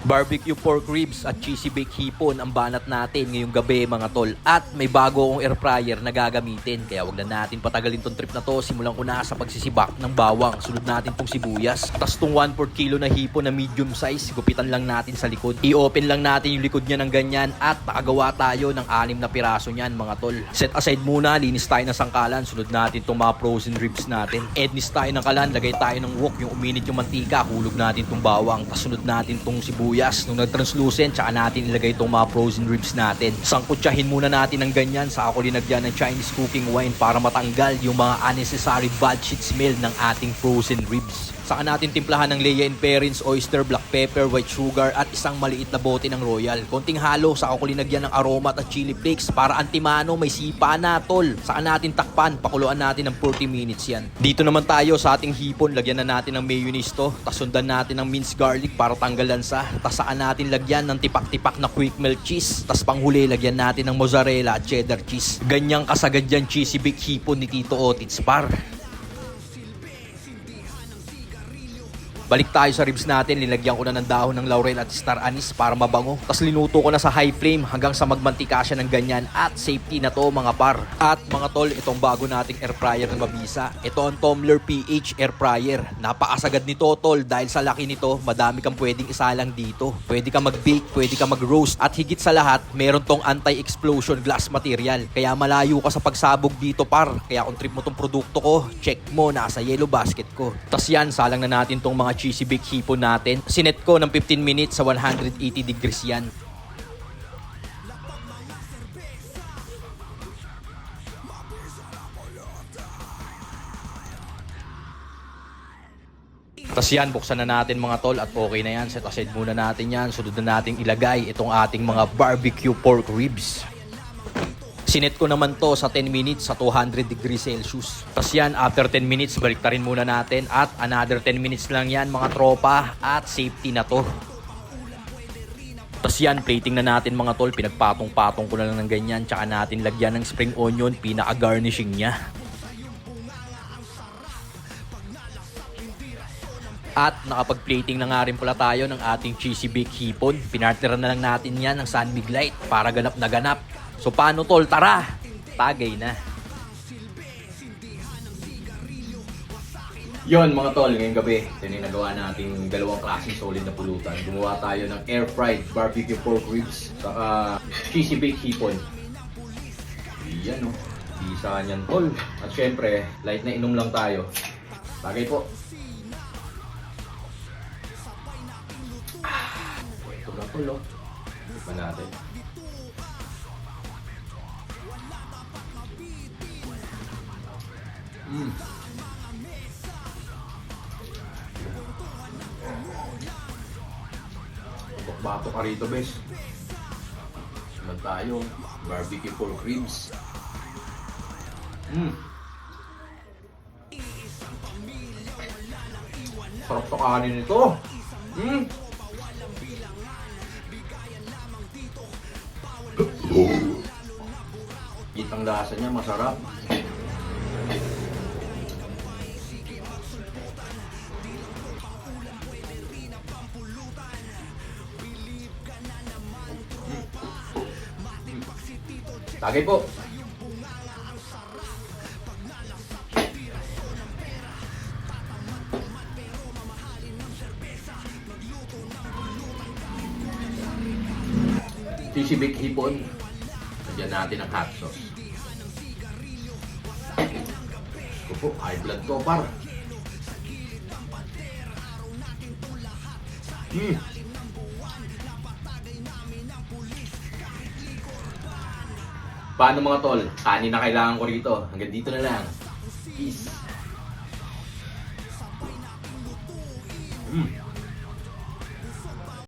Barbecue pork ribs at cheesy baked hipon ang banat natin ngayong gabi mga tol. At may bago akong air fryer na gagamitin. Kaya wag na natin patagalin tong trip na to. Simulan ko na sa pagsisibak ng bawang. Sunod natin tong sibuyas. Tapos tong 1/4 kilo na hipon na medium size. Gupitan lang natin sa likod. I-open lang natin yung likod niya ng ganyan. At nakagawa tayo ng 6 na piraso niyan mga tol. Set aside muna. Linis tayo ng sangkalan. Sunod natin tong mga frozen ribs natin. Ednis tayo ng kalan. Lagay tayo ng wok. Yung uminit yung mantika. Hulog natin tong bawang. Tapos sunod natin tong sibuyas. Nung nag-translucent, tsaka natin ilagay itong mga frozen ribs natin. Sangkutsahin muna natin ng ganyan. Saka ako linagyan ng Chinese cooking wine para matanggal yung mga unnecessary bad shit smell ng ating frozen ribs. Saka natin timplahan ng Lea and Perrins, oyster, black pepper, white sugar at isang maliit na bote ng Royal. Konting halo, saka ko linagyan ng aroma at chili flakes para antimano, may sipa na tol. Saka natin takpan, pakuluan natin ng 40 minutes yan. Dito naman tayo sa ating hipon, lagyan na natin ng mayonnaise to. Tas sundan natin ng minced garlic para tanggal lansa. Tas saan natin lagyan ng tipak-tipak na quick melt cheese. Tas panghuli, lagyan natin ng mozzarella at cheddar cheese. Ganyang kasagad yan cheesy baked hipon ni Tito Otits par. Balik tayo sa ribs natin, linagyan ko na ng dahon ng laurel at star anise para mabango. Tapos linuto ko na sa high flame hanggang sa magmantika siya ng ganyan at safety na to mga par. At mga tol, itong bago nating air fryer na mabisa. Ito ang Tumbler PH air fryer. Napakasagad nito tol dahil sa laki nito, madami kang pwedeng isalang dito. Pwede ka mag-bake, pwede ka mag-roast at higit sa lahat, meron tong anti-explosion glass material. Kaya malayo ka sa pagsabog dito par. Kaya kung trip mo tong produkto ko, check mo, nasa yellow basket ko. Tapos yan, salang na natin tong mga cheesy baked hipon natin. Sinet ko ng 15 minutes sa 180 degrees yan. Tapos yan, buksan na natin mga tol at okay na yan. Set aside muna natin yan. Sunod na natin ilagay itong ating mga barbecue pork ribs. Sinet ko naman to sa 10 minutes sa 200 degrees Celsius. Tapos yan, after 10 minutes, balik rin muna natin. At another 10 minutes lang yan mga tropa. At safety na to. Tapos yan, plating na natin mga tol. Pinagpatong-patong ko na lang ng ganyan. Tsaka natin lagyan ng spring onion. Pinaka-garnishing niya. At nakapag-plating na nga rin pala tayo ng ating cheesy baked hipon. Pinartira na lang natin yan ng Sunbig Light para ganap na ganap. So paano tol? Tara! Tagay na. Yon mga tol, ngayong gabi, ito yung nagawa natin dalawang klaseng solid na pulutan. Gumawa tayo ng air fried barbecue pork ribs saka cheesy baked hipon. Yan o, bisa niyan tol. At syempre, light na inom lang tayo. Bagay po. Ito na tol o. Tikman natin. Bato ka rito, bes. Naman tayo. Barbecue pork ribs. Sarap to kanin ito. Kitang lasa niya, masarap. Tagay po. Cheesy baked hipon. Lagyan natin ang hot sauce. Opo, high blood to par. Paano mga tol? Kanin na kailangan ko rito. Hanggang dito na lang. Peace.